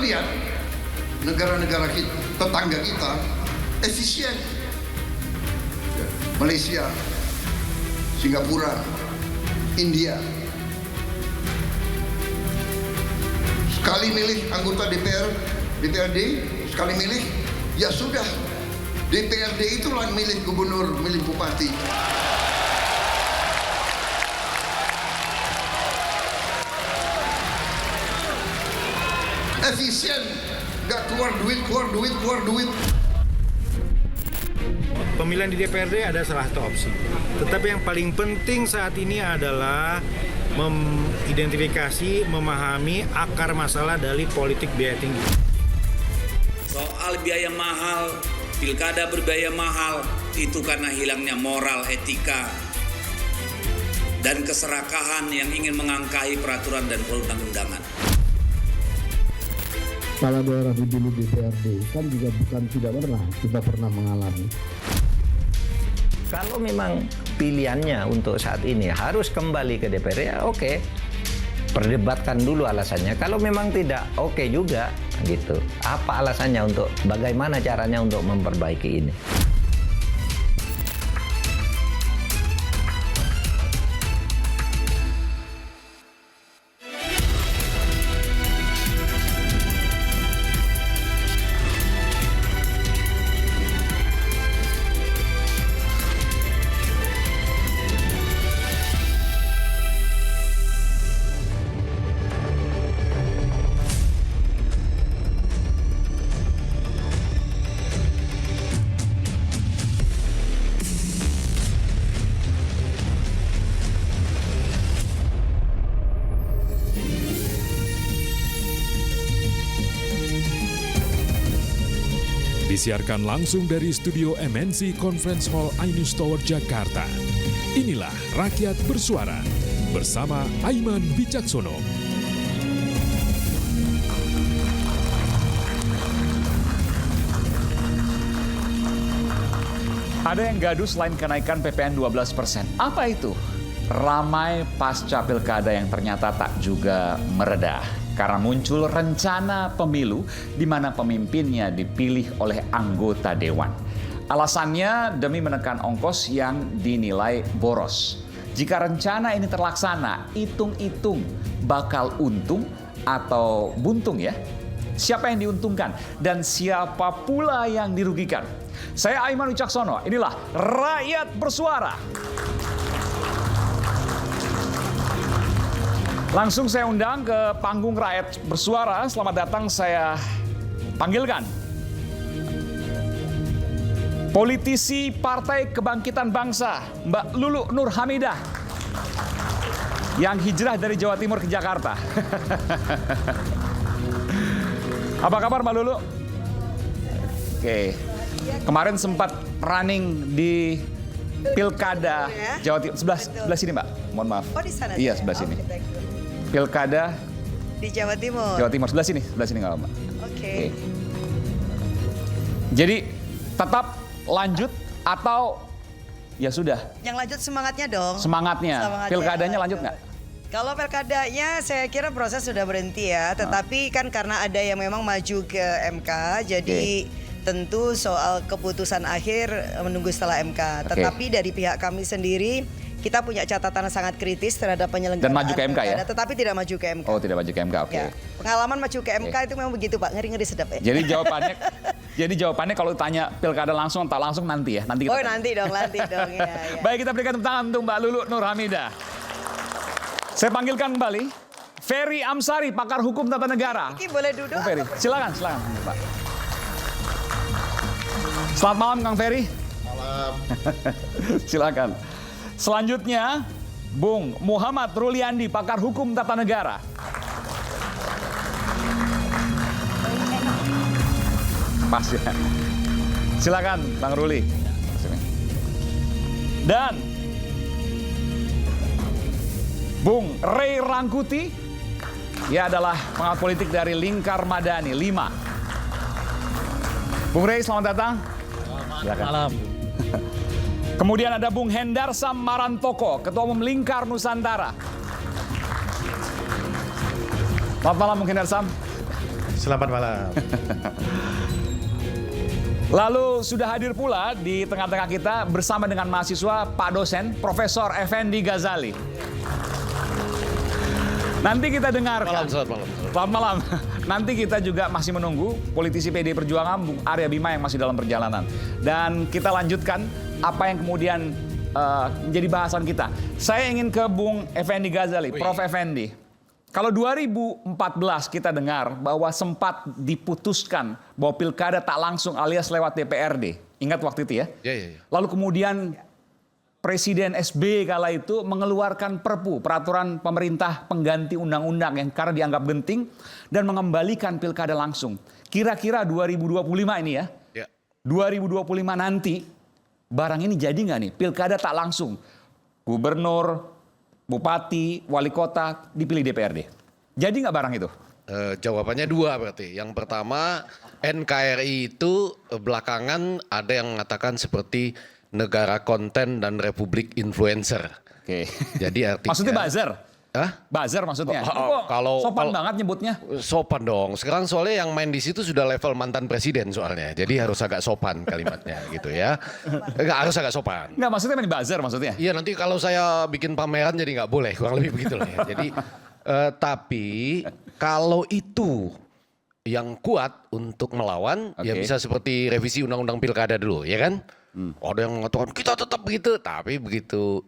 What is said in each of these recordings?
lihat negara-negara tetangga kita efisien. Malaysia, Singapura, India. Sekali milih anggota DPRD, sekali milih, ya sudah. DPRD itulah milih gubernur, milih bupati. Efisien, gak keluar duit. Pemilihan di DPRD ada salah satu opsi. Tetapi yang paling penting saat ini adalah mengidentifikasi, memahami akar masalah dari politik biaya tinggi. Soal biaya mahal, pilkada berbiaya mahal, itu karena hilangnya moral, etika, dan keserakahan yang ingin mengangkahi peraturan dan perundang-undangan. Kepala daerah di dulu DPRD kan juga bukan tidak pernah, kita pernah mengalami. Kalau memang pilihannya untuk saat ini harus kembali ke DPR, ya oke. Perdebatkan dulu alasannya. Kalau memang tidak oke juga, gitu. Apa alasannya untuk bagaimana caranya untuk memperbaiki ini? Disiarkan langsung dari studio MNC Conference Hall Ainus Tower, Jakarta. Inilah Rakyat Bersuara bersama Aiman Wicaksono. Ada yang gaduh selain kenaikan PPN 12%. Apa itu? Ramai pasca pilkada yang ternyata tak juga mereda. Karena muncul rencana pemilu di mana pemimpinnya dipilih oleh anggota dewan. Alasannya demi menekan ongkos yang dinilai boros. Jika rencana ini terlaksana, hitung-hitung bakal untung atau buntung ya? Siapa yang diuntungkan dan siapa pula yang dirugikan? Saya Aiman Wicaksono, inilah Rakyat Bersuara. Langsung saya undang ke panggung Rakyat Bersuara. Selamat datang, saya panggilkan politisi Partai Kebangkitan Bangsa, Mbak Lulu Nur Hamidah, yang hijrah dari Jawa Timur ke Jakarta. Apa kabar Mbak Lulu? Oke. Kemarin sempat running di Pilkada Jawa Timur. Sebelah sini Mbak, mohon maaf. Oh di sana? Iya, sebelah sini. Pilkada di Jawa Timur. Jawa Timur, sebelah sini nggak Mbak. Oke. Jadi tetap lanjut atau ya sudah? Yang lanjut semangatnya dong. Semangatnya. Pilkadanya lanjut nggak? Kalau pilkadanya saya kira proses sudah berhenti ya. Tetapi kan karena ada yang memang maju ke MK, jadi tentu soal keputusan akhir menunggu setelah MK. Tetapi dari pihak kami sendiri, kita punya catatan sangat kritis terhadap penyelenggaraan. Dan maju ke MK ya? Tetapi tidak maju ke MK. Oh, tidak maju ke MK, oke. Ya, pengalaman maju ke MK itu memang begitu Pak, ngeri-ngeri sedap ya. Jadi jawabannya kalau tanya pilkada langsung tak langsung nanti ya? Nanti kita nanti dong ya. Baik, kita berikan tepuk tangan untuk Mbak Lulu Nur Hamidah. Saya panggilkan kembali Ferry Amsari, pakar hukum tata negara. Ini boleh duduk? Ferry, silakan Pak. Selamat malam Kang Ferry. Malam. Silakan. Selanjutnya, Bung Muhammad Ruliandi, pakar hukum tata negara. Pas ya. Silakan, Bang Ruli. Dan Bung Ray Rangkuti, ia adalah pengamat politik dari Lingkar Madani 5. Bung Ray, selamat datang. Silakan. Malam. Kemudian ada Bung Hendarsam Marantoko, Ketua Umum Lingkar Nusantara. Selamat malam Bung Hendarsam. Selamat malam. Lalu sudah hadir pula di tengah-tengah kita bersama dengan mahasiswa Pak dosen Profesor Effendi Ghazali. Nanti kita dengarkan. Selamat malam. Nanti kita juga masih menunggu politisi PD Perjuangan Bung Arya Bima yang masih dalam perjalanan. Dan kita lanjutkan apa yang kemudian menjadi bahasan kita. Saya ingin ke Bung Effendi Ghazali, Prof. Effendi. Kalau 2014 kita dengar bahwa sempat diputuskan bahwa pilkada tak langsung alias lewat DPRD. Ingat waktu itu ya? Iya. Lalu kemudian Presiden SBY kala itu mengeluarkan Perpu, peraturan pemerintah pengganti undang-undang yang karena dianggap genting dan mengembalikan pilkada langsung. Kira-kira 2025 ini ya, 2025 nanti barang ini jadi nggak nih? Pilkada tak langsung, gubernur, bupati, wali kota dipilih DPRD. Jadi nggak barang itu? Jawabannya dua berarti. Yang pertama, NKRI itu belakangan ada yang mengatakan seperti negara konten dan republik influencer. Oke. Jadi artinya... Maksudnya buzzer? Hah? Buzzer maksudnya? Kalau sopan banget nyebutnya. Sopan dong. Sekarang soalnya yang main di situ sudah level mantan presiden soalnya. Jadi harus agak sopan kalimatnya gitu ya. Harus agak sopan. Nggak, maksudnya main buzzer maksudnya? Iya, nanti kalau saya bikin pameran jadi nggak boleh. Kurang lebih begitu lah ya. Jadi tapi kalau itu yang kuat untuk melawan, ya bisa seperti revisi undang-undang pilkada dulu, ya kan? Ada yang mengatakan kita tetap begitu, tapi begitu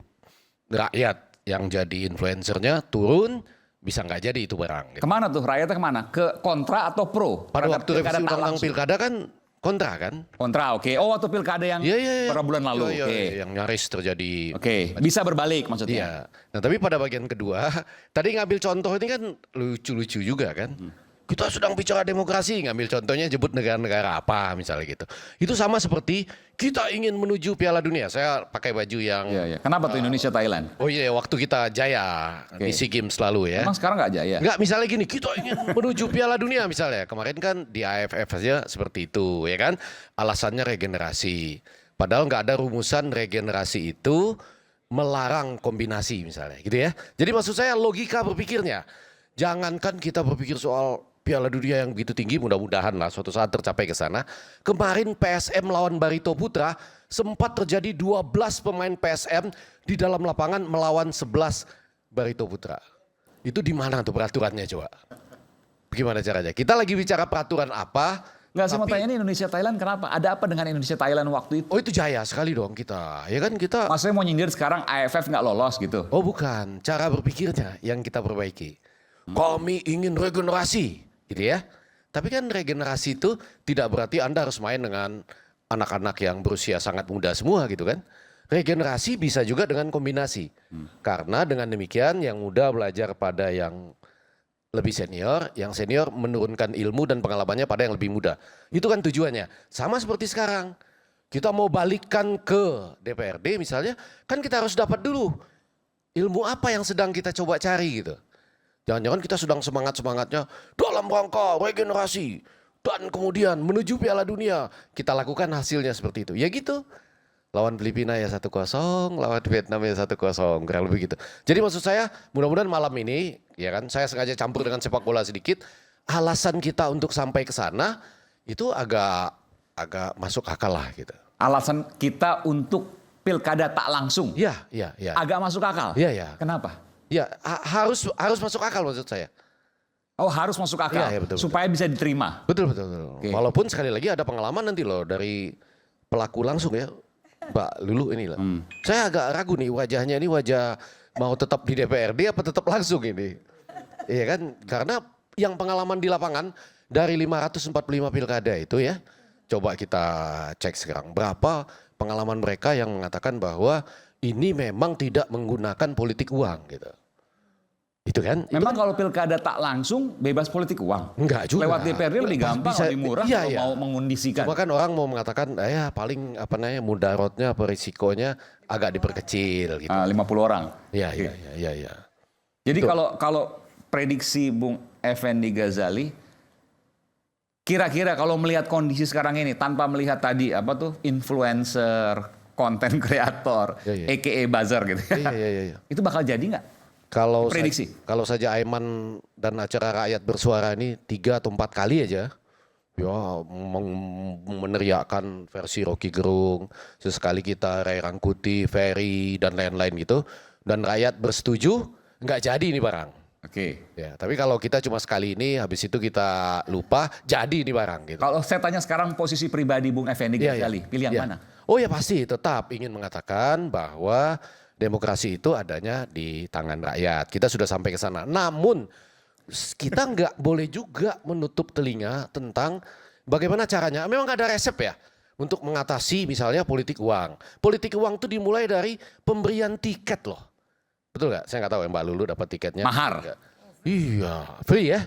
rakyat yang jadi influencernya turun, bisa nggak jadi itu barang. Gitu. Kemana tuh rakyatnya kemana? Ke kontra atau pro? Pada waktu revisi undang-undang pilkada kan kontra kan? Kontra, oke. Oh, waktu pilkada yang beberapa bulan lalu, oke. Yang nyaris terjadi. Oke, bisa berbalik maksudnya. Iya. Nah tapi pada bagian kedua, tadi ngambil contoh ini kan lucu-lucu juga kan? Kita sedang bicara demokrasi, ngambil contohnya jebut negara-negara apa misalnya gitu. Itu sama seperti kita ingin menuju Piala Dunia. Saya pakai baju yang... Iya. Kenapa tuh Indonesia Thailand? Oh iya, waktu kita jaya di SEA Games lalu ya. Emang sekarang nggak jaya? Nggak, misalnya gini, kita ingin menuju Piala Dunia misalnya. Kemarin kan di AFF aja seperti itu ya kan. Alasannya regenerasi. Padahal nggak ada rumusan regenerasi itu melarang kombinasi misalnya gitu ya. Jadi maksud saya logika berpikirnya. Jangankan kita berpikir soal Piala Dunia yang begitu tinggi, mudah-mudahan lah suatu saat tercapai ke sana. Kemarin PSM lawan Barito Putra sempat terjadi 12 pemain PSM di dalam lapangan melawan 11 Barito Putra. Itu di mana tuh peraturannya coba? Bagaimana caranya? Kita lagi bicara peraturan apa? Nggak, saya mau tanya ini Indonesia Thailand kenapa? Ada apa dengan Indonesia Thailand waktu itu? Oh itu jaya sekali dong kita. Ya kan kita... Maksudnya mau nyindir sekarang AFF nggak lolos gitu? Oh bukan, cara berpikirnya yang kita perbaiki. Kami ingin regenerasi. Gitu ya. Tapi kan regenerasi itu tidak berarti Anda harus main dengan anak-anak yang berusia sangat muda semua gitu kan. Regenerasi bisa juga dengan kombinasi. Karena dengan demikian yang muda belajar pada yang lebih senior, yang senior menurunkan ilmu dan pengalamannya pada yang lebih muda. Itu kan tujuannya. Sama seperti sekarang. Kita mau balikkan ke DPRD misalnya, kan kita harus dapat dulu ilmu apa yang sedang kita coba cari gitu. Jangan-jangan kita sedang semangat-semangatnya dalam rangka regenerasi. Dan kemudian menuju Piala Dunia. Kita lakukan hasilnya seperti itu. Ya gitu. Lawan Filipina ya 1-0, lawan Vietnam ya 1-0. Kurang lebih gitu. Jadi maksud saya mudah-mudahan malam ini, ya kan, saya sengaja campur dengan sepak bola sedikit. Alasan kita untuk sampai ke sana itu agak masuk akal lah gitu. Alasan kita untuk pilkada tak langsung? Iya. Agak masuk akal? Iya. Kenapa? Ya harus masuk akal maksud saya. Oh harus masuk akal, ya, betul, supaya bisa diterima. Betul. Okay. Walaupun sekali lagi ada pengalaman nanti loh dari pelaku langsung ya, Mbak Lulu ini lah. Saya agak ragu nih wajahnya ini wajah mau tetap di DPRD apa tetap langsung ini. Iya kan, karena yang pengalaman di lapangan dari 545 pilkada itu ya, coba kita cek sekarang berapa pengalaman mereka yang mengatakan bahwa ini memang tidak menggunakan politik uang gitu. Itu kan? Memang kalau pilkada tak langsung bebas politik uang? Enggak juga. Lewat DPRD lebih gampang, lebih murah kalau mau mengundisikan. Cuma kan orang mau mengatakan ya paling mudaratnya apa risikonya agak diperkecil gitu. 50 orang. Iya. Jadi kalau prediksi Bung Effendi Ghazali, kira-kira kalau melihat kondisi sekarang ini tanpa melihat tadi influencer, konten kreator, a.k.a. buzzer gitu. Iya. Itu bakal jadi nggak? Prediksi. Kalau saja Aiman dan acara Rakyat Bersuara ini 3 atau 4 kali aja, ya meneriakkan versi Rocky Gerung, sesekali kita Ray Rangkuti, Ferry dan lain-lain gitu, dan rakyat bersetuju, nggak jadi ini barang. Oke. Ya, tapi kalau kita cuma sekali ini, habis itu kita lupa, jadi ini barang gitu. Kalau saya tanya sekarang posisi pribadi Bung Effendi Ghazali, pilih yang mana? Oh ya pasti, tetap ingin mengatakan bahwa demokrasi itu adanya di tangan rakyat. Kita sudah sampai ke sana. Namun kita nggak boleh juga menutup telinga tentang bagaimana caranya. Memang nggak ada resep ya untuk mengatasi misalnya politik uang. Politik uang itu dimulai dari pemberian tiket loh. Betul nggak? Saya nggak tahu ya Mbak Lulu dapat tiketnya. Mahar. Enggak. Iya, free ya.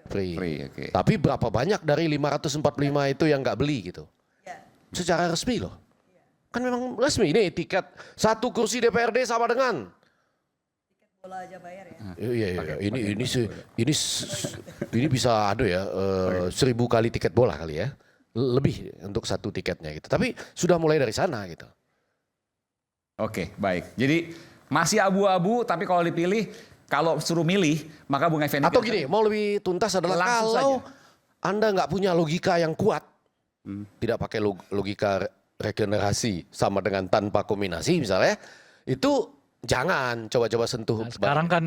Free. Oke. Tapi berapa banyak dari 545 itu yang nggak beli gitu? Secara resmi loh. Kan memang resmi ini tiket 1 kursi DPRD sama dengan Bola aja bayar ya. Iya. Ini bisa ada ya 1000 kali tiket bola kali ya. Lebih untuk 1 tiketnya gitu. Tapi sudah mulai dari sana gitu. Oke, baik. Jadi masih abu-abu, tapi kalau dipilih, kalau suruh milih, maka Bung Effendi. Atau gini, mau lebih tuntas adalah Langsung kalau saja. Anda nggak punya logika yang kuat, tidak pakai logika regenerasi sama dengan tanpa kombinasi misalnya, itu jangan coba-coba sentuh. Nah, sekarang kan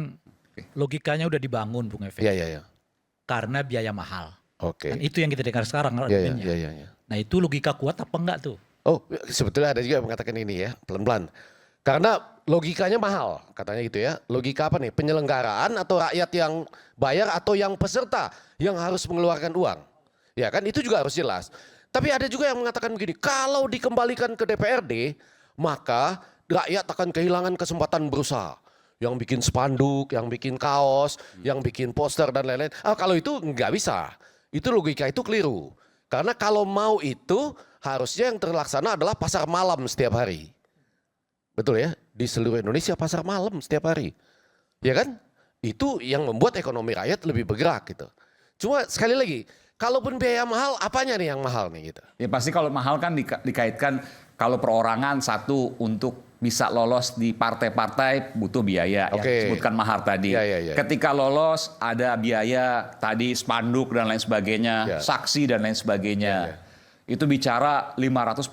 logikanya udah dibangun Bung Effendi. Iya. Karena biaya mahal. Oke. Dan itu yang kita dengar sekarang argumennya. Iya. Nah itu logika kuat apa enggak tuh? Oh, sebetulnya ada juga yang mengatakan ini ya, pelan-pelan. Karena logikanya mahal, katanya gitu ya. Logika apa nih? Penyelenggaraan atau rakyat yang bayar atau yang peserta yang harus mengeluarkan uang. Ya kan, itu juga harus jelas. Tapi ada juga yang mengatakan begini, kalau dikembalikan ke DPRD, maka rakyat akan kehilangan kesempatan berusaha. Yang bikin spanduk, yang bikin kaos, yang bikin poster dan lain-lain. Kalau itu nggak bisa. Itu logika itu keliru. Karena kalau mau itu, harusnya yang terlaksana adalah pasar malam setiap hari. Betul ya? Di seluruh Indonesia pasar malam setiap hari. Ya kan? Itu yang membuat ekonomi rakyat lebih bergerak gitu. Cuma sekali lagi, kalaupun biaya mahal, apanya nih yang mahal nih gitu? Ya pasti kalau mahal kan dikaitkan kalau perorangan satu untuk bisa lolos di partai-partai butuh biaya yang disebutkan mahar tadi. Ya. Ketika lolos ada biaya tadi spanduk dan lain sebagainya, saksi dan lain sebagainya. Itu bicara 545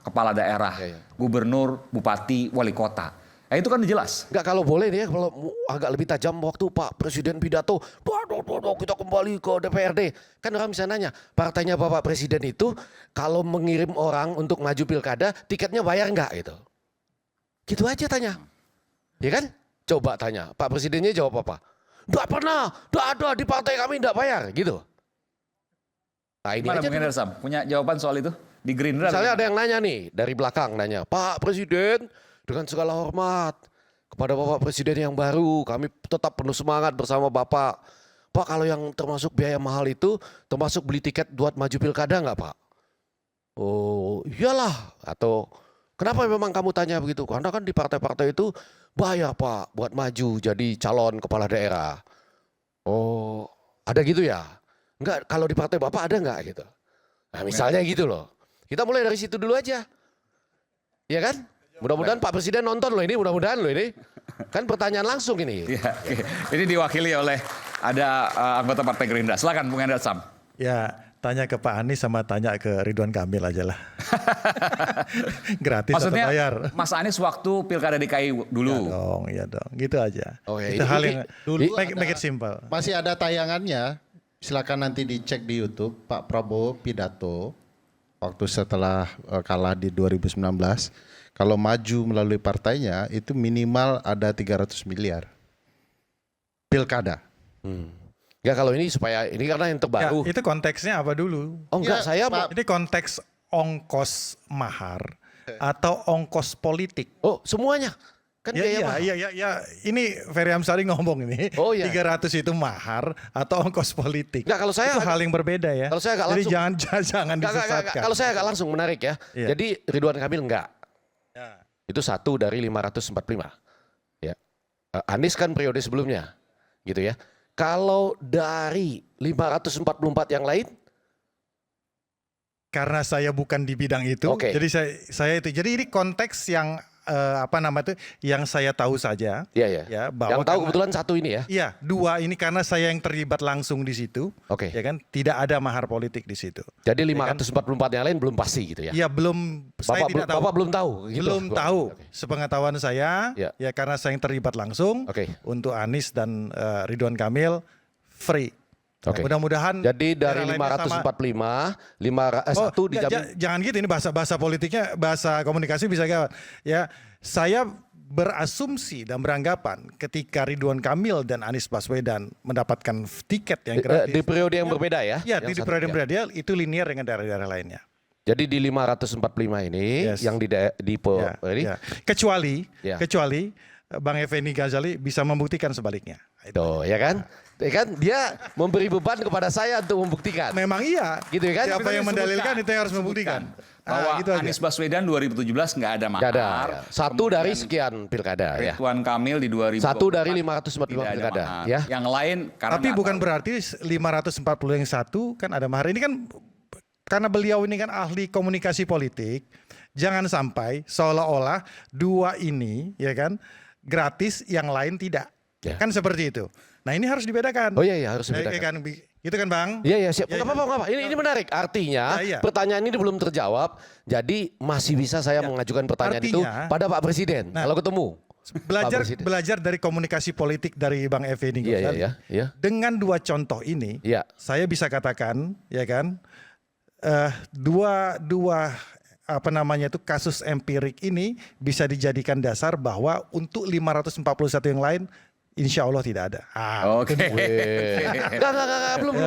kepala daerah, gubernur, bupati, wali kota. Itu kan jelas. Enggak, kalau boleh nih ya, kalau agak lebih tajam waktu Pak Presiden pidato, kita kembali ke DPRD. Kan orang bisa nanya, partainya Bapak Presiden itu kalau mengirim orang untuk maju pilkada, tiketnya bayar enggak gitu? Gitu aja tanya. Ya kan? Coba tanya, Pak Presidennya jawab apa? Enggak pernah, enggak ada di partai kami enggak bayar gitu. Nah, ini Gimana aja Bung Hendar Sam? Punya jawaban soal itu? Di Gerindra? Misalnya ada yang nanya nih, dari belakang nanya, Pak Presiden, dengan segala hormat kepada Bapak Presiden yang baru, kami tetap penuh semangat bersama Bapak. Pak, kalau yang termasuk biaya mahal itu, termasuk beli tiket buat maju pilkada nggak Pak? Oh iyalah. Atau kenapa memang kamu tanya begitu? Karena kan di partai-partai itu bayar Pak buat maju jadi calon kepala daerah. Oh ada gitu ya? Enggak, kalau di partai Bapak ada nggak gitu? Nah misalnya gitu loh. Kita mulai dari situ dulu aja. Iya kan? Mudah-mudahan Pak Presiden nonton loh ini, mudah-mudahan loh ini. Kan pertanyaan langsung ini. Ya, ini diwakili oleh ada anggota Partai Gerindra. Silakan Bung Hendar Sam. Ya, tanya ke Pak Anies sama tanya ke Ridwan Kamil aja lah. Gratis Maksudnya, atau bayar? Mas Anies waktu Pilkada DKI dulu. Iya dong. Gitu aja. Oh, ya, itu hal yang dulu make it simple. Masih ada tayangannya. Silakan nanti dicek di YouTube Pak Prabowo pidato waktu setelah kalah di 2019. Kalau maju melalui partainya itu minimal ada 300 miliar. Pilkada. Ya kalau ini supaya, ini karena yang terbaru. Ya, itu konteksnya apa dulu? Oh enggak, saya Ini konteks ongkos mahar atau ongkos politik. Oh semuanya. Kan biaya mahal. Iya. Ini Ferry Amsari ngomong ini. Oh, iya. 300 itu mahar atau ongkos politik. Enggak, kalau saya itu hal yang berbeda ya. Kalau saya agak Jadi langsung. jangan disesatkan. Kalau saya agak langsung menarik ya. Iya. Jadi Ridwan Kamil enggak. Itu 1 dari 545. Ya. Anies kan periode sebelumnya. Gitu ya. Kalau dari 544 yang lain? Karena saya bukan di bidang itu. Oke. Jadi saya itu. Jadi ini konteks yang yang saya tahu saja. Iya. Ya, bahwa yang tahu kebetulan satu ini ya. Iya, 2 ini karena saya yang terlibat langsung di situ. Oke. Ya kan, tidak ada mahar politik di situ. Jadi Ya kan? 544 yang lain belum pasti gitu ya. Iya, belum. Saya tidak tahu. Bapak belum tahu. Gitu. Belum tahu. Oke. Sepengetahuan saya, ya karena saya yang terlibat langsung. Untuk Anies dan Ridwan Kamil free. Oke. Mudah-mudahan. Jadi dari 545, satu dijamin. Jangan gitu, ini bahasa politiknya, bahasa komunikasi bisa gawat. Ya, saya berasumsi dan beranggapan ketika Ridwan Kamil dan Anies Baswedan mendapatkan tiket yang gratis. Di periode yang berbeda ya? Ya, di periode yang berbeda, itu linear dengan daerah-daerah lainnya. Jadi di 545 ini yang di ini. Kecuali Bang Effendi Ghazali bisa membuktikan sebaliknya. Tuh, ya kan? Ya kan dia memberi beban kepada saya untuk membuktikan. Memang iya. Gitu kan? Siapa yang mendalilkan itu yang harus membuktikan. Bahwa gitu Anies Baswedan 2017 nggak ada mahar. Nggak ada. Ya. Satu dari sekian pilkada ya. Ridwan Kamil di 2024. Satu dari 545 pilkada. Ya. Yang lain karena. Tapi bukan berarti 540 yang satu kan ada mahar. Ini kan karena beliau ini kan ahli komunikasi politik. Jangan sampai seolah-olah 2 ini ya kan gratis, yang lain tidak. Ya. Kan seperti itu. Nah, ini harus dibedakan. Oh iya harus dibedakan. Gitu kan Bang? Iya siap. Enggak apa-apa. Ini menarik. Artinya pertanyaan ini belum terjawab. Jadi masih bisa saya mengajukan pertanyaan itu pada Pak Presiden kalau ketemu. Belajar dari komunikasi politik dari Bang Effendi Ghazali. Iya. Dengan 2 contoh ini, saya bisa katakan ya kan dua kasus empirik ini bisa dijadikan dasar bahwa untuk 541 yang lain insya Allah tidak ada. Oke. Belum.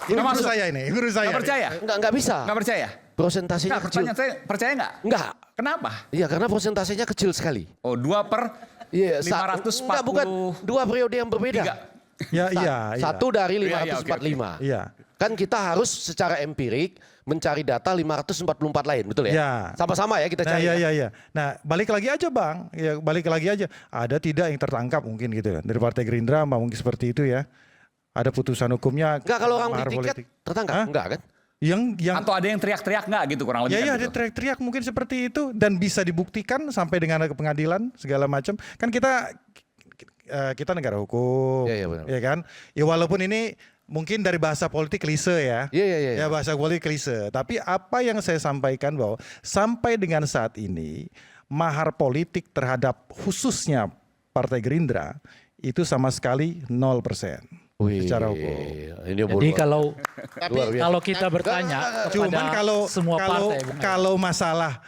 Ini guru saya ini, guru saya. Nggak percaya? Nggak bisa. Nggak percaya? Prosentasenya kecil. Pertanyaan saya, percaya nggak? Nggak. Kenapa? Iya, karena prosentasenya kecil sekali. Oh, 2/540. Enggak, bukan 2 periode yang berbeda. Iya. Satu dari 545. Iya. Kan kita harus secara empirik mencari data 544 lain, betul ya? Sama-sama ya kita cari. Iya. Nah, balik lagi aja Bang. Ya, balik lagi aja. Ada tidak yang tertangkap mungkin gitu kan. Dari Partai Gerindra mungkin seperti itu ya. Ada putusan hukumnya. Enggak, kalau orang beli tiket tertangkap? Enggak kan? Atau ada yang teriak-teriak nggak gitu kurang lebih? Iya, ada teriak-teriak mungkin seperti itu dan bisa dibuktikan sampai dengan ke pengadilan segala macam. Kan kita negara hukum, ya kan? Ya walaupun ini mungkin dari bahasa politik klise ya. Iya. Ya bahasa politik klise. Tapi apa yang saya sampaikan bahwa sampai dengan saat ini mahar politik terhadap khususnya Partai Gerindra itu sama sekali 0%. Secara hukum. Jadi kalau kita bertanya kepada semua partai, kalau masalah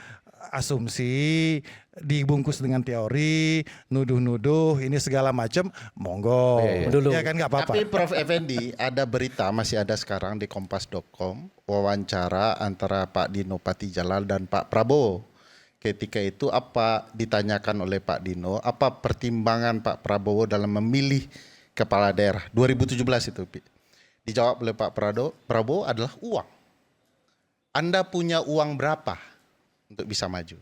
asumsi dibungkus dengan teori, nuduh-nuduh ini segala macam, monggo. Ya kan nggak apa-apa. Tapi Prof Effendi, ada berita masih ada sekarang di kompas.com wawancara antara Pak Dino Patijalal dan Pak Prabowo. Ketika itu apa ditanyakan oleh Pak Dino, apa pertimbangan Pak Prabowo dalam memilih kepala daerah 2017 itu? Dijawab oleh Pak Prabowo adalah uang. Anda punya uang berapa untuk bisa maju?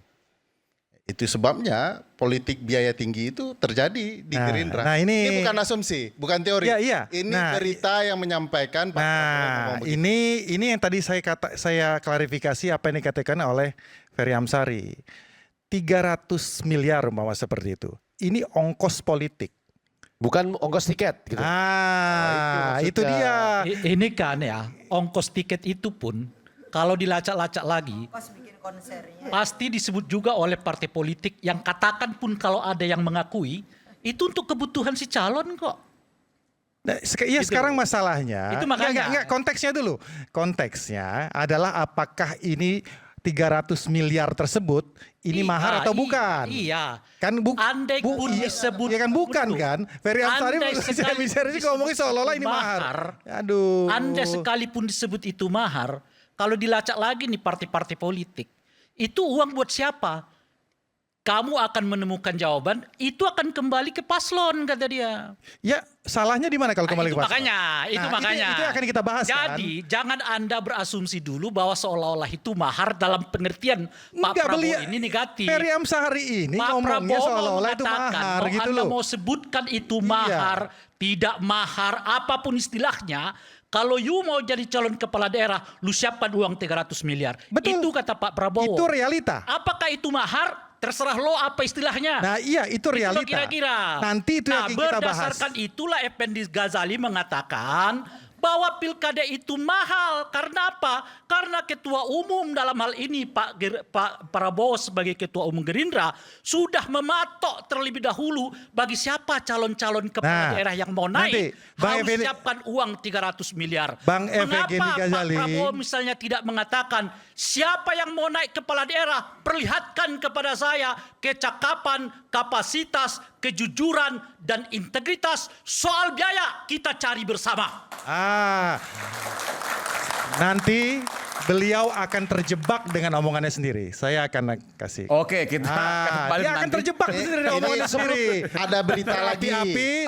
Itu sebabnya politik biaya tinggi itu terjadi di Gerindra. Nah ini bukan asumsi, bukan teori. Iya. Ini berita yang menyampaikan Pak Prabowo. Ini yang tadi saya klarifikasi apa yang dikatakan oleh Ferry Amsari. 300 miliar umpama seperti itu. Ini ongkos politik. Bukan ongkos tiket gitu. Itu dia. Ini kan ya, ongkos tiket itu pun kalau dilacak-lacak lagi pasti disebut juga oleh partai politik yang katakan pun kalau ada yang mengakui itu untuk kebutuhan si calon kok. Nah, sekarang masalahnya. Itu makanya. Enggak, konteksnya dulu. Konteksnya adalah apakah ini 300 miliar tersebut ini mahar atau bukan? Iya. Kan andai pun disebut. Ya kan bukan kan? Ferry Amsari bisa ngomongin seolah-olah ini mahar. Aduh. Andai sekalipun disebut itu mahar, kalau dilacak lagi nih partai-partai politik, itu uang buat siapa? Kamu akan menemukan jawaban, itu akan kembali ke paslon kata dia. Ya, salahnya di mana kalau kembali ke paslon? Itu makanya. Itu akan kita bahas. Jadi, jangan Anda berasumsi dulu bahwa seolah-olah itu mahar dalam pengertian Pak Prabowo ini negatif. Ferry Amsari ini ngomongnya seolah-olah itu mahar gitu loh. Anda mau sebutkan itu mahar, tidak mahar, apapun istilahnya, kalau you mau jadi calon kepala daerah, lu siapkan uang 300 miliar. Betul. Itu kata Pak Prabowo. Itu realita. Apakah itu mahar? terserah lo apa istilahnya. Nah iya itu realita. Kira-kira. Nanti itu yang kita bahas. Berdasarkan itulah Effendi Ghazali mengatakan bahwa pilkada itu mahal. Karena apa? Karena ketua umum dalam hal ini Pak Prabowo sebagai ketua umum Gerindra sudah mematok terlebih dahulu bagi siapa calon-calon kepala daerah yang mau naik harus siapkan uang 300 miliar. Mengapa Pak Prabowo misalnya tidak mengatakan siapa yang mau naik kepala daerah perlihatkan kepada saya kecakapan, kapasitas, kejujuran dan integritas, soal biaya kita cari bersama. Nanti beliau akan terjebak dengan omongannya sendiri. Saya akan kasih. Oke, kita kembali dia nanti. akan terjebak dengan omongannya sendiri. Ada berita lagi.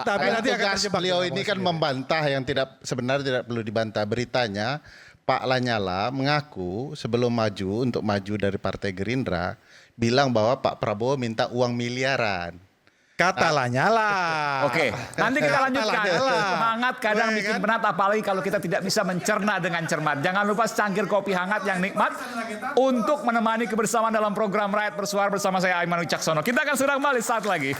Tapi nanti akan terjebak. Beliau ini kan membantah yang sebenarnya tidak perlu dibantah. Beritanya Pak Lanyala mengaku sebelum untuk maju dari Partai Gerindra bilang bahwa Pak Prabowo minta uang miliaran. Kata Lanyala. Oke, nanti kita lanjutkan. Semangat kadang bikin penat, apalagi kalau kita tidak bisa mencerna dengan cermat. Jangan lupa secangkir kopi hangat yang nikmat untuk menemani kebersamaan dalam program Rakyat Bersuara bersama saya Aiman Wicaksono. Kita akan segera kembali saat lagi.